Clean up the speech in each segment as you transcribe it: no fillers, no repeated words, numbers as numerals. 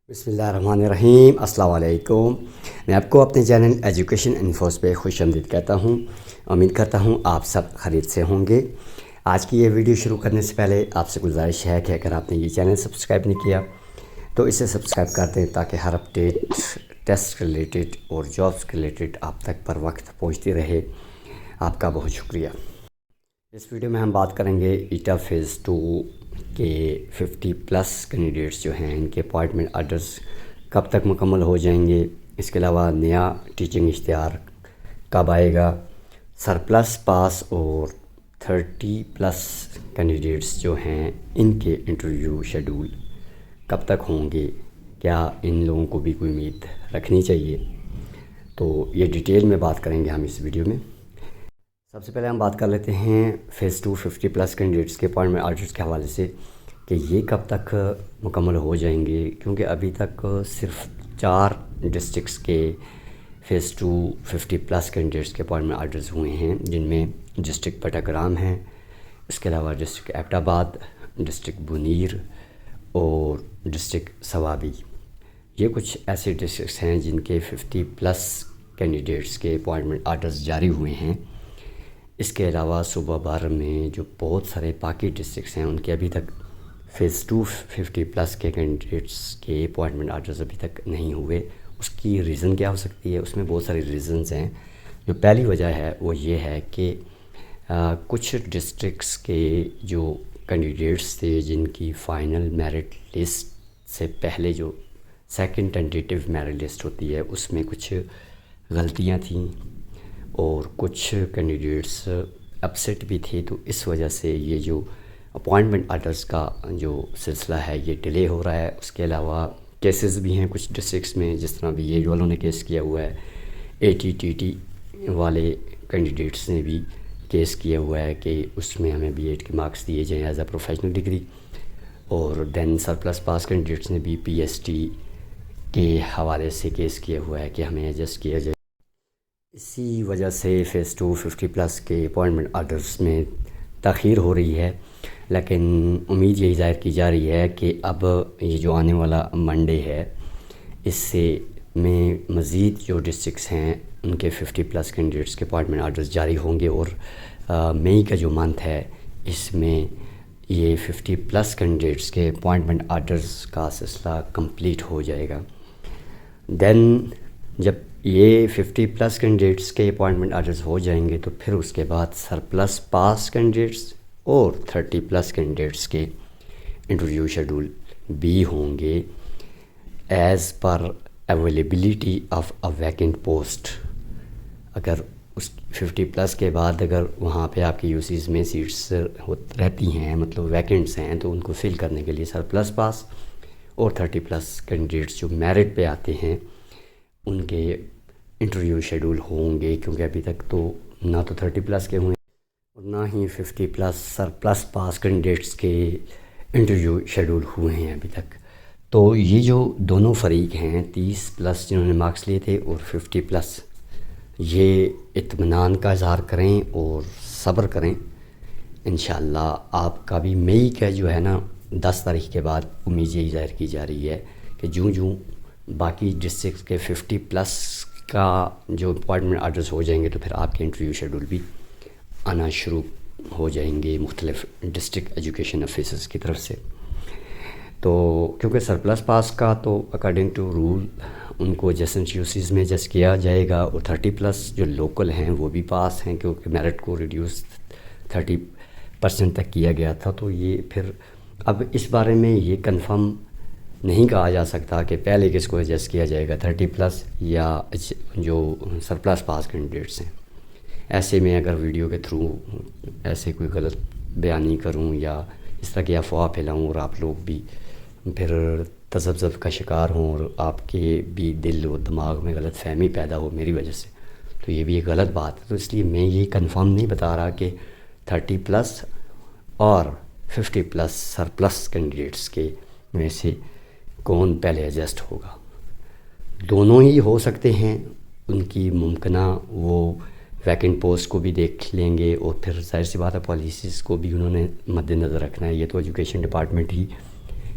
بسم اللہ الرحمن الرحیم۔ السلام علیکم۔ میں آپ کو اپنے چینل ایجوکیشن انفوز پہ خوش آمدید کہتا ہوں۔ امید کرتا ہوں آپ سب خیریت سے ہوں گے۔ آج کی یہ ویڈیو شروع کرنے سے پہلے آپ سے گزارش ہے کہ اگر آپ نے یہ چینل سبسکرائب نہیں کیا تو اسے سبسکرائب کر دیں تاکہ ہر اپڈیٹ ٹیسٹ ریلیٹڈ اور جابس ریلیٹڈ آپ تک پر وقت پہنچتی رہے۔ آپ کا بہت شکریہ۔ اس ویڈیو میں ہم بات کریں گے ایٹا فیز 2 کے 50+ کینڈیڈیٹس جو ہیں ان کے اپوائنٹمنٹ آرڈرز کب تک مکمل ہو جائیں گے، اس کے علاوہ نیا ٹیچنگ اشتہار کب آئے گا، سرپلس پاس اور 30+ کینڈیڈیٹس جو ہیں ان کے انٹرویو شیڈول کب تک ہوں گے، کیا ان لوگوں کو بھی کوئی امید رکھنی چاہیے، تو یہ ڈیٹیل میں بات کریں گے ہم اس ویڈیو میں۔ سب سے پہلے ہم بات کر لیتے ہیں فیز 2 50+ کینڈیڈیٹس کے اپوائنٹمنٹ آرڈرز کے حوالے سے کہ یہ کب تک مکمل ہو جائیں گے، کیونکہ ابھی تک صرف 4 ڈسٹرکٹس کے فیز 2 50+ کینڈیڈیٹس کے اپوائنٹمنٹ آرڈرز ہوئے ہیں، جن میں ڈسٹرکٹ بٹاگرام ہے، اس کے علاوہ ڈسٹرکٹ ایبٹ آباد، ڈسٹرکٹ بنیر اور ڈسٹرکٹ سوابی۔ یہ کچھ ایسے ڈسٹرکٹس ہیں جن کے 50+ کینڈیڈیٹس کے اپوائنٹمنٹ آرڈرز جاری ہوئے ہیں۔ اس کے علاوہ صوبہ بھر میں جو بہت سارے باقی ڈسٹرکٹس ہیں ان کے ابھی تک فیز 2 50+ کے کینڈیڈیٹس کے اپوائنٹمنٹ آرڈرز ابھی تک نہیں ہوئے۔ اس کی ریزن کیا ہو سکتی ہے؟ اس میں بہت ساری ریزنز ہیں۔ جو پہلی وجہ ہے وہ یہ ہے کہ کچھ ڈسٹرکٹس کے جو کینڈیڈیٹس تھے جن کی فائنل میرٹ لسٹ سے پہلے جو سیکنڈ ٹینٹیٹیو میرٹ لسٹ ہوتی ہے اس میں کچھ غلطیاں تھیں اور کچھ کینڈیڈیٹس اپسیٹ بھی تھے، تو اس وجہ سے یہ جو اپوائنٹمنٹ آرڈرز کا جو سلسلہ ہے یہ ڈیلے ہو رہا ہے۔ اس کے علاوہ کیسز بھی ہیں کچھ ڈسٹرکٹس میں، جس طرح بی ایڈ والوں نے کیس کیا ہوا ہے، اے ٹی ٹی ٹی والے کینڈیڈیٹس نے بھی کیس کیا ہوا ہے کہ اس میں ہمیں بی ایڈ کے مارکس دیے جائیں ایز اے پروفیشنل ڈگری، اور دین سرپلس پاس کینڈیڈیٹس نے بھی پی ایس ٹی کے حوالے سے کیس کیا ہوا ہے کہ ہمیں ایڈجسٹ کیا جائے۔ اسی وجہ سے فیز 2 50+ کے اپوائنٹمنٹ آرڈرز میں تاخیر ہو رہی ہے، لیکن امید یہی ظاہر کی جا رہی ہے کہ اب یہ جو آنے والا منڈے ہے اس سے میں مزید جو ڈسٹرکٹس ہیں ان کے 50+ کینڈیڈیٹس کے اپوائنٹمنٹ آرڈرز جاری ہوں گے، اور مئی کا جو منتھ ہے اس میں یہ 50+ کینڈیڈیٹس کے اپوائنٹمنٹ آرڈرز کا سلسلہ کمپلیٹ ہو جائے گا۔ دین جب یہ 50+ کینڈیڈیٹس کے اپوائنٹمنٹ آرڈرز ہو جائیں گے تو پھر اس کے بعد سرپلس پاس کینڈیڈیٹس اور 30+ کینڈیڈیٹس کے انٹرویو شیڈول بھی ہوں گے as per availability of a vacant post. اگر اس 50+ کے بعد اگر وہاں پہ آپ کی یو سیز میں سیٹس رہتی ہیں، مطلب ویکنٹس ہیں، تو ان کو فل کرنے کے لیے سرپلس پاس اور 30+ کینڈیڈیٹس جو میرٹ پہ آتے ہیں ان کے انٹرویو شیڈول ہوں گے، کیونکہ ابھی تک تو نہ تو 30+ کے ہوئے اور نہ ہی 50+ سرپلس پاس کینڈیڈیٹس کے انٹرویو شیڈول ہوئے ہیں ابھی تک۔ تو یہ جو دونوں فریق ہیں 30+ جنہوں نے مارکس لیے تھے اور 50+، یہ اطمینان کا اظہار کریں اور صبر کریں۔ انشاءاللہ آپ کا بھی مئی کا جو ہے نا 10 تاریخ کے بعد امید یہی ظاہر کی جا رہی ہے کہ جوں باقی ڈسٹرکٹ کے 50+ کا جو اپوائنٹمنٹ آرڈرز ہو جائیں گے تو پھر آپ کے انٹرویو شیڈول بھی آنا شروع ہو جائیں گے مختلف ڈسٹرکٹ ایجوکیشن آفیسرز کی طرف سے۔ تو کیونکہ سرپلس پاس کا تو اکارڈنگ ٹو رول ان کو ایڈجسٹمنٹ یو سیز میں ایڈجسٹ کیا جائے گا، اور 30+ جو لوکل ہیں وہ بھی پاس ہیں کیونکہ میرٹ کو ریڈیوس 30% تک کیا گیا تھا۔ تو یہ پھر اب اس بارے میں یہ کنفرم نہیں کہا جا سکتا کہ پہلے کس کو ایڈجسٹ کیا جائے گا، 30+ یا جو سرپلس پاس کینڈیڈیٹس ہیں۔ ایسے میں اگر ویڈیو کے تھرو ایسے کوئی غلط بیانی کروں یا اس طرح کی افواہ پھیلاؤں اور آپ لوگ بھی پھر تذبذب کا شکار ہوں اور آپ کے بھی دل و دماغ میں غلط فہمی پیدا ہو میری وجہ سے، تو یہ بھی ایک غلط بات ہے۔ تو اس لیے میں یہ کنفرم نہیں بتا رہا کہ 30+ اور 50+ سرپلس کینڈیڈیٹس کے میں سے کون پہلے ایڈجسٹ ہوگا۔ دونوں ہی ہو سکتے ہیں، ان کی ممکنہ وہ ویکنٹ پوسٹ کو بھی دیکھ لیں گے، اور پھر ظاہر سی بات ہے پالیسیز کو بھی انہوں نے مد نظر رکھنا ہے۔ یہ تو ایجوکیشن ڈپارٹمنٹ ہی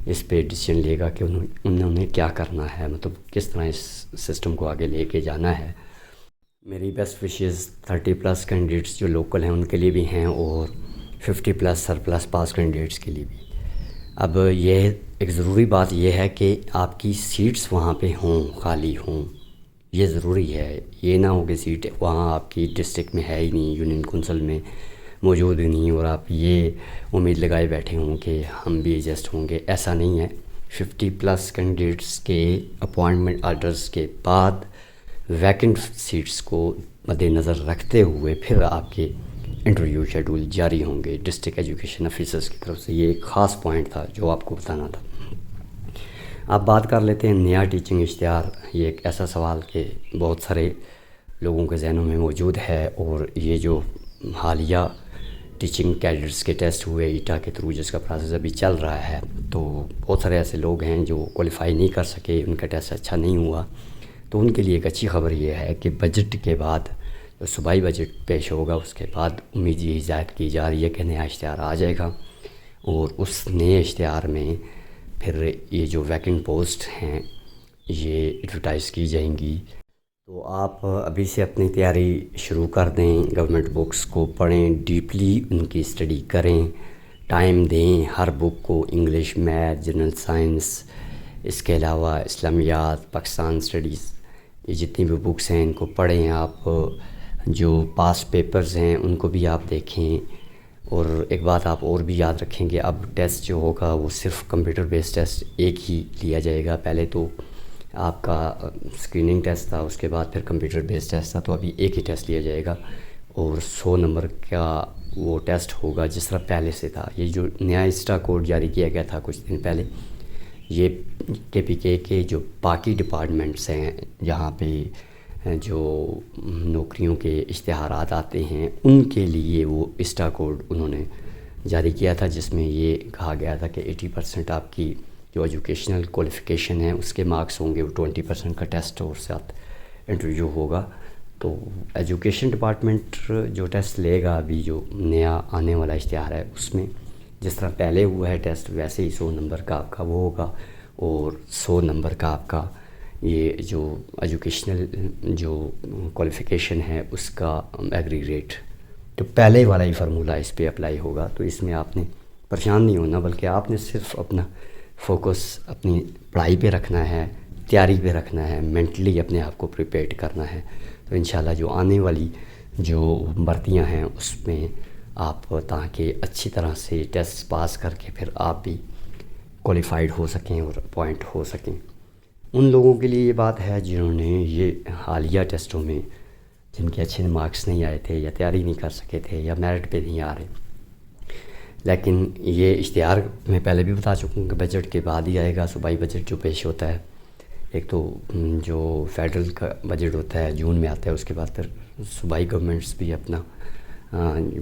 اس پہ ڈیسیجن لے گا کہ انہوں نے کیا کرنا ہے، مطلب کس طرح اس سسٹم کو آگے لے کے جانا ہے۔ میری بیسٹ وشیز 30+ کینڈیڈیٹس جو لوکل ہیں ان کے لیے بھی ہیں، اور 50+ سرپلس پاس کینڈیڈیٹس کے لیے بھی۔ اب یہ ایک ضروری بات یہ ہے کہ آپ کی سیٹس وہاں پہ ہوں، خالی ہوں، یہ ضروری ہے۔ یہ نہ ہو کہ سیٹ وہاں آپ کی ڈسٹرکٹ میں ہے ہی نہیں، یونین کونسل میں موجود ہی نہیں، اور آپ یہ امید لگائے بیٹھے ہوں کہ ہم بھی ایڈجسٹ ہوں گے۔ ایسا نہیں ہے۔ 50+ کینڈیڈیٹس کے اپوائنٹمنٹ آرڈرز کے بعد ویکنٹ سیٹس کو مد نظر رکھتے ہوئے پھر آپ کے انٹرویو شیڈول جاری ہوں گے ڈسٹرکٹ ایجوکیشن آفیسرز کی طرف سے۔ یہ ایک خاص پوائنٹ تھا جو آپ کو بتانا تھا۔ اب بات کر لیتے ہیں نیا ٹیچنگ اشتہار۔ یہ ایک ایسا سوال کہ بہت سارے لوگوں کے ذہنوں میں موجود ہے، اور یہ جو حالیہ ٹیچنگ کیڈرس کے ٹیسٹ ہوئے ایٹا کے تھرو، جس کا پروسیس ابھی چل رہا ہے، تو بہت سارے ایسے لوگ ہیں جو کوالیفائی نہیں کر سکے، ان کا ٹیسٹ اچھا نہیں ہوا۔ تو ان کے لیے ایک اچھی خبر یہ ہے کہ بجٹ کے بعد جو صوبائی بجٹ پیش ہوگا اس کے بعد امید یہ ظاہر کی جا رہی ہے کہ نیا اشتہار آ جائے گا، اور اس نئے اشتہار میں پھر یہ جو ویکنٹ پوسٹ ہیں یہ ایڈورٹائز کی جائیں گی۔ تو آپ ابھی سے اپنی تیاری شروع کر دیں، گورنمنٹ بکس کو پڑھیں، ڈیپلی ان کی اسٹڈی کریں، ٹائم دیں ہر بک کو، انگلش، میتھ، جنرل سائنس، اس کے علاوہ اسلامیات، پاکستان اسٹڈیز، یہ جتنی بھی بکس ہیں ان کو پڑھیں۔ آپ جو پاس پیپرز ہیں ان کو بھی آپ دیکھیں، اور ایک بات آپ اور بھی یاد رکھیں کہ اب ٹیسٹ جو ہوگا وہ صرف کمپیوٹر بیس ٹیسٹ ایک ہی لیا جائے گا۔ پہلے تو آپ کا اسکریننگ ٹیسٹ تھا، اس کے بعد پھر کمپیوٹر بیس ٹیسٹ تھا، تو ابھی ایک ہی ٹیسٹ لیا جائے گا، اور 100 نمبر کا وہ ٹیسٹ ہوگا جس طرح پہلے سے تھا۔ یہ جو نیا اسٹا کوڈ جاری کیا گیا تھا کچھ دن پہلے، یہ KPK کے جو باقی ڈپارٹمنٹس ہیں جہاں پہ جو نوکریوں کے اشتہارات آتے ہیں ان کے لیے وہ اسٹا کوڈ انہوں نے جاری کیا تھا، جس میں یہ کہا گیا تھا کہ 80% آپ کی جو ایجوکیشنل کوالیفیکیشن ہے اس کے مارکس ہوں گے، وہ 20% کا ٹیسٹ اور ساتھ انٹرویو ہوگا۔ تو ایجوکیشن ڈپارٹمنٹ جو ٹیسٹ لے گا ابھی جو نیا آنے والا اشتہار ہے اس میں جس طرح پہلے ہوا ہے ٹیسٹ ویسے ہی 100 نمبر کا آپ کا وہ ہوگا، اور 100 نمبر کا آپ کا یہ جو ایجوکیشنل جو کوالیفیکیشن ہے اس کا ایگریگیٹ تو پہلے والا ہی فارمولہ اس پہ اپلائی ہوگا۔ تو اس میں آپ نے پریشان نہیں ہونا، بلکہ آپ نے صرف اپنا فوکس اپنی پڑھائی پہ رکھنا ہے، تیاری پہ رکھنا ہے، مینٹلی اپنے آپ کو پریپیئرڈ کرنا ہے۔ تو انشاءاللہ جو آنے والی جو بھرتیاں ہیں اس میں آپ تاکہ اچھی طرح سے ٹیسٹ پاس کر کے پھر آپ بھی کوالیفائڈ ہو سکیں اور اپوائنٹ ہو سکیں۔ ان لوگوں کے لیے یہ بات ہے جنہوں نے یہ حالیہ ٹیسٹوں میں جن کے اچھے مارکس نہیں آئے تھے یا تیاری نہیں کر سکے تھے یا میرٹ پہ نہیں آ رہے، لیکن یہ اشتہار میں پہلے بھی بتا چکا ہوں کہ بجٹ کے بعد ہی آئے گا۔ صوبائی بجٹ جو پیش ہوتا ہے، ایک تو جو فیڈرل کا بجٹ ہوتا ہے جون میں آتا ہے، اس کے بعد پھر صوبائی گورنمنٹس بھی اپنا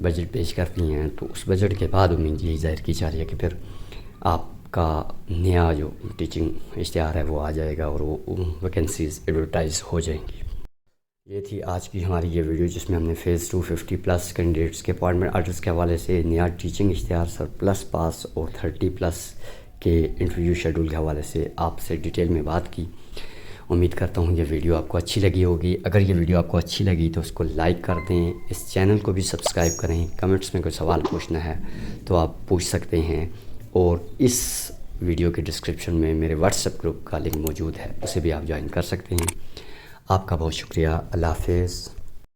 بجٹ پیش کرتی ہیں، تو اس بجٹ کے بعد امید یہی ظاہر کی جا رہی ہے کہ پھر آپ کا نیا جو ٹیچنگ اشتہار ہے وہ آ جائے گا اور وہ ویکنسیز ایڈورٹائز ہو جائیں گی۔ یہ تھی آج کی ہماری یہ ویڈیو جس میں ہم نے فیز 2 50+ کینڈیڈیٹس کے اپوائنٹمنٹ آرڈرز کے حوالے سے نیا ٹیچنگ اشتہار سرپلس پاس اور 30+ کے انٹرویو شیڈول کے حوالے سے آپ سے ڈیٹیل میں بات کی۔ امید کرتا ہوں یہ ویڈیو آپ کو اچھی لگی ہوگی۔ اگر یہ ویڈیو آپ کو اچھی لگی تو اس کو لائک کر دیں، اس چینل کو بھی سبسکرائب کریں۔ کمنٹس میں کوئی سوال پوچھنا ہے تو آپ پوچھ سکتے ہیں، اور اس ویڈیو کے ڈسکرپشن میں میرے واٹس ایپ گروپ کا لنک موجود ہے، اسے بھی آپ جوائن کر سکتے ہیں۔ آپ کا بہت شکریہ۔ اللہ حافظ۔